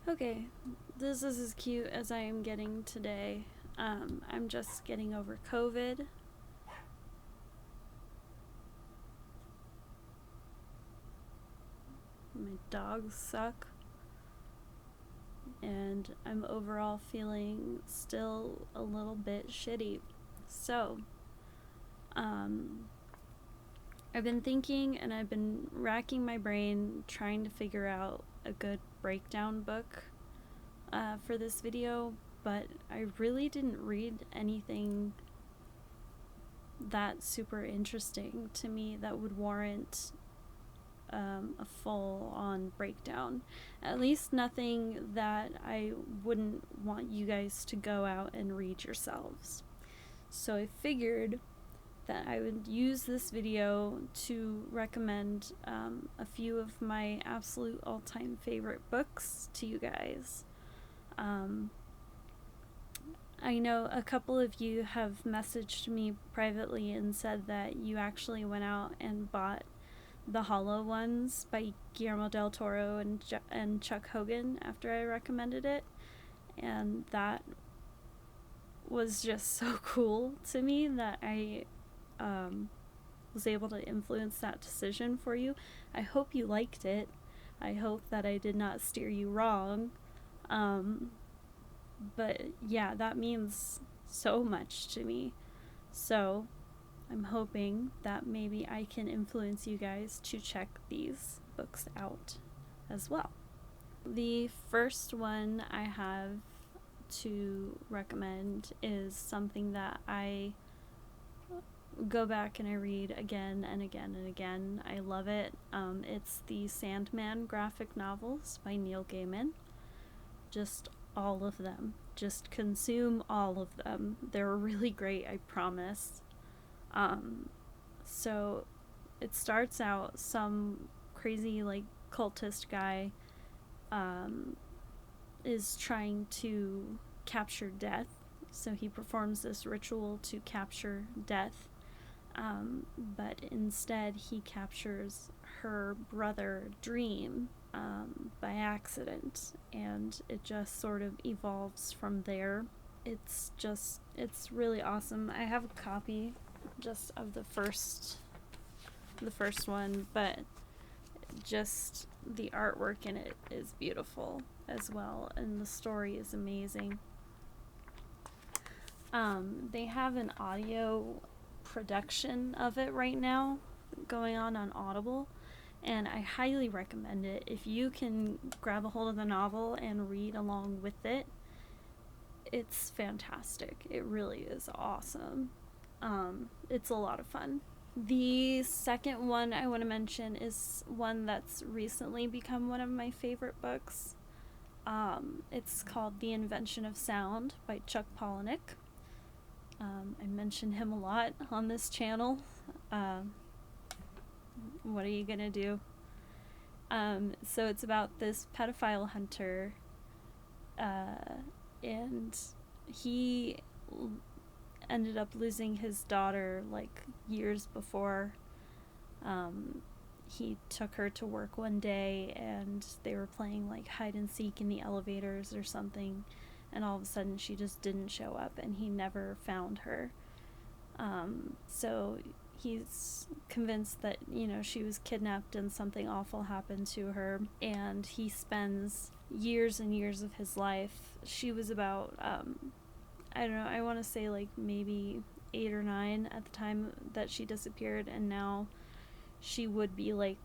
Okay, this is as cute as I am getting today. I'm just getting over COVID. My dogs suck. And I'm overall feeling still a little bit shitty. So, I've been thinking and I've been racking my brain trying to figure out a good breakdown book for this video, but I really didn't read anything that super interesting to me that would warrant a full-on breakdown. At least nothing that I wouldn't want you guys to go out and read yourselves. So I figured that I would use this video to recommend a few of my absolute all-time favorite books to you guys. I know a couple of you have messaged me privately and said that you actually went out and bought The Hollow Ones by Guillermo del Toro and Chuck Hogan after I recommended it, and that was just so cool to me that I was able to influence that decision for you. I hope you liked it. I hope that I did not steer you wrong. But yeah, that means so much to me. So I'm hoping that maybe I can influence you guys to check these books out as well. The first one I have to recommend is something that I go back and I read again and again and again. I love it. It's the Sandman graphic novels by Neil Gaiman. Just all of them. Just consume all of them. They're really great, I promise. So it starts out some crazy like cultist guy is trying to capture death. So he performs this ritual to capture death. But instead he captures her brother Dream by accident, and it just sort of evolves from there. It's really awesome. I have a copy just of the first one, but just the artwork in it is beautiful as well, and the story is amazing. They have an audio production of it right now going on Audible, and I highly recommend it. If you can grab a hold of the novel and read along with it, it's fantastic. It really is awesome. It's a lot of fun. The second one I want to mention is one that's recently become one of my favorite books. It's called The Invention of Sound by Chuck Palahniuk. I mention him a lot on this channel. What are you gonna do? So it's about this pedophile hunter, and he ended up losing his daughter like years before. He took her to work one day and they were playing like hide and seek in the elevators or something, and all of a sudden she just didn't show up and he never found her. So he's convinced that, she was kidnapped and something awful happened to her, and he spends years and years of his life. She was about, I don't know, I want to say like maybe 8 or 9 at the time that she disappeared, and now she would be like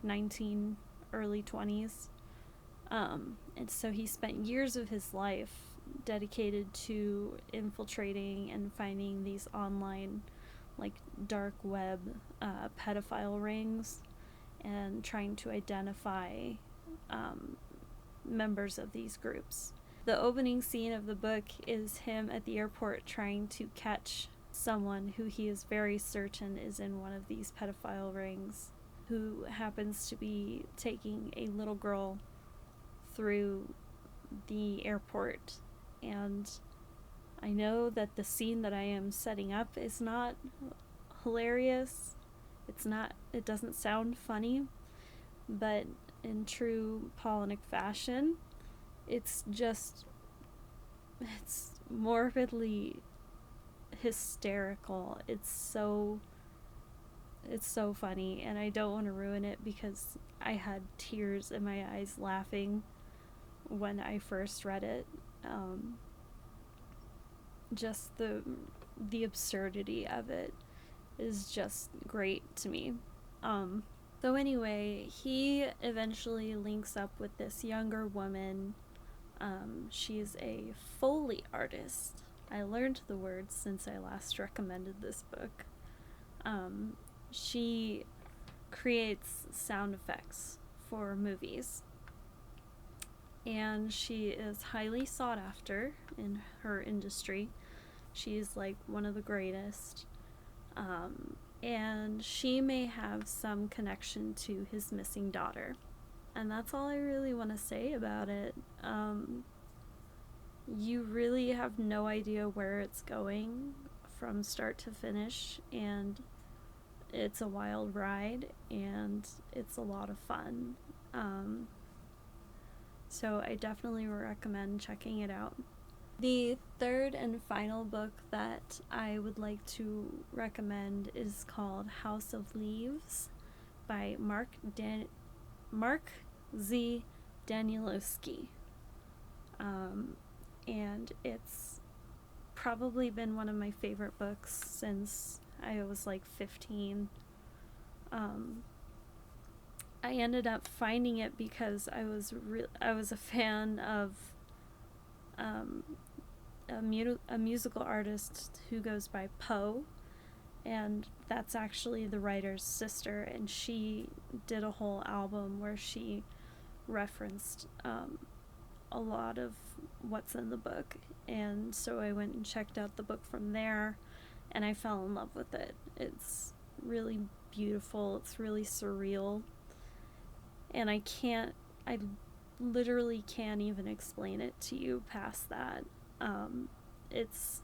19, early 20s. And so he spent years of his life dedicated to infiltrating and finding these online like dark web pedophile rings and trying to identify members of these groups. The opening scene of the book is him at the airport trying to catch someone who he is very certain is in one of these pedophile rings, who happens to be taking a little girl through the airport. And I know that the scene that I am setting up is not hilarious. It doesn't sound funny, but in true Pollinic fashion, it's morbidly hysterical. It's so funny, and I don't want to ruin it because I had tears in my eyes laughing when I first read it. Just the absurdity of it is just great to me. So anyway, he eventually links up with this younger woman. She's a Foley artist. I learned the word since I last recommended this book. She creates sound effects for movies, and she is highly sought after in her industry. She's like one of the greatest, and she may have some connection to his missing daughter, and that's all I really want to say about it. You really have no idea where it's going from start to finish, and it's a wild ride, and it's a lot of fun. So I definitely recommend checking it out. The third and final book that I would like to recommend is called House of Leaves by Mark Z. Danielowski. And it's probably been one of my favorite books since I was like 15. I ended up finding it because I was a fan of a musical artist who goes by Poe, and that's actually the writer's sister, and she did a whole album where she referenced a lot of what's in the book, and so I went and checked out the book from there, and I fell in love with it. It's really beautiful, it's really surreal, and I literally can't even explain it to you past that. It's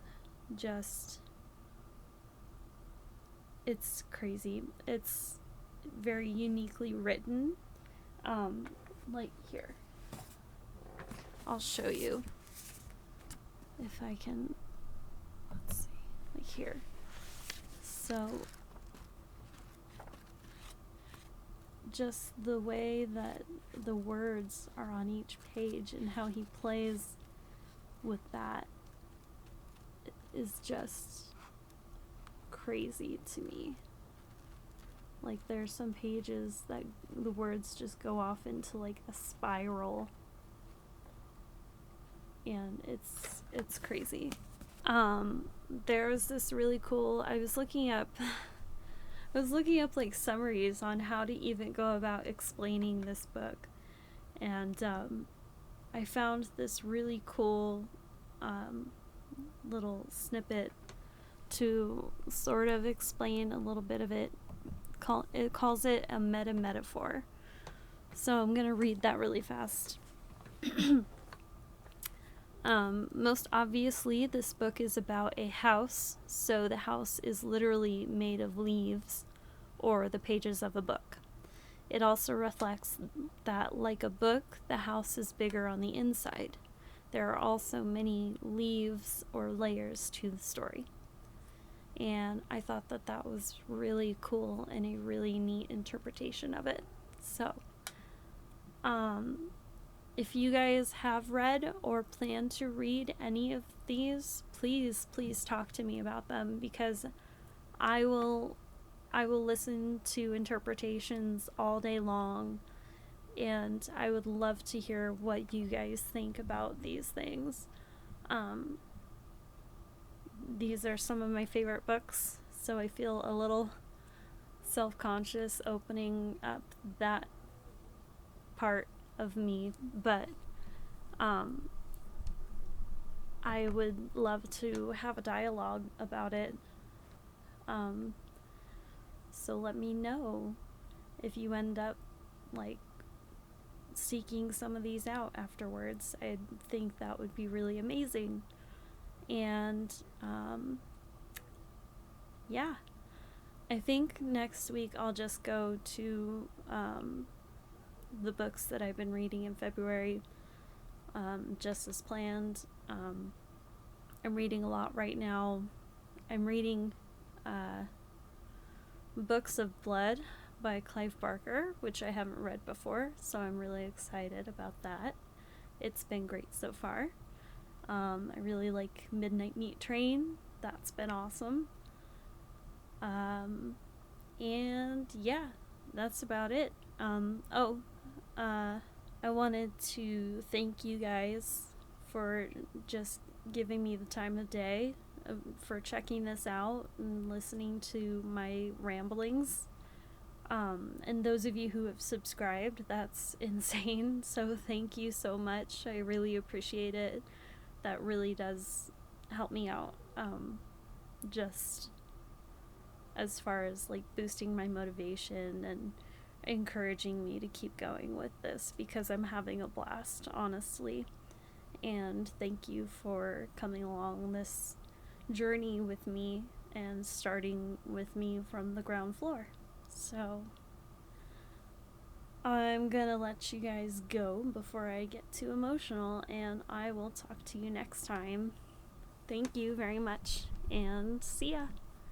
crazy. It's very uniquely written. Like here, I'll show you if I can. Let's see, like here. So just the way that the words are on each page and how he plays with that is just crazy to me. Like, there's some pages that the words just go off into like a spiral, and it's crazy. There's this really cool, I was looking up like summaries on how to even go about explaining this book, and I found this really cool little snippet to sort of explain a little bit of it. It calls it a meta-metaphor. So I'm going to read that really fast. Most obviously, this book is about a house, so the house is literally made of leaves, or the pages of a book. It also reflects that, like a book, the house is bigger on the inside. There are also many leaves or layers to the story. And I thought that that was really cool and a really neat interpretation of it. So, if you guys have read or plan to read any of these, please talk to me about them, because I will listen to interpretations all day long, and I would love to hear what you guys think about these things. These are some of my favorite books, so I feel a little self-conscious opening up that part of me, but I would love to have a dialogue about it. So let me know if you end up like seeking some of these out afterwards. I think that would be really amazing. And yeah, I think next week I'll just go to the books that I've been reading in February, just as planned. I'm reading a lot right now. I'm reading Books of Blood by Clive Barker, which I haven't read before, so I'm really excited about that. It's been great so far. I really like Midnight Meat Train. That's been awesome. And yeah, that's about it. I wanted to thank you guys for just giving me the time of day, for checking this out and listening to my ramblings. And those of you who have subscribed, that's insane. So thank you so much. I really appreciate it. That really does help me out. Just as far as like boosting my motivation and encouraging me to keep going with this, because I'm having a blast, honestly. And thank you for coming along this journey with me and starting with me from the ground floor. So I'm gonna let you guys go before I get too emotional, and I will talk to you next time. Thank you very much, and see ya.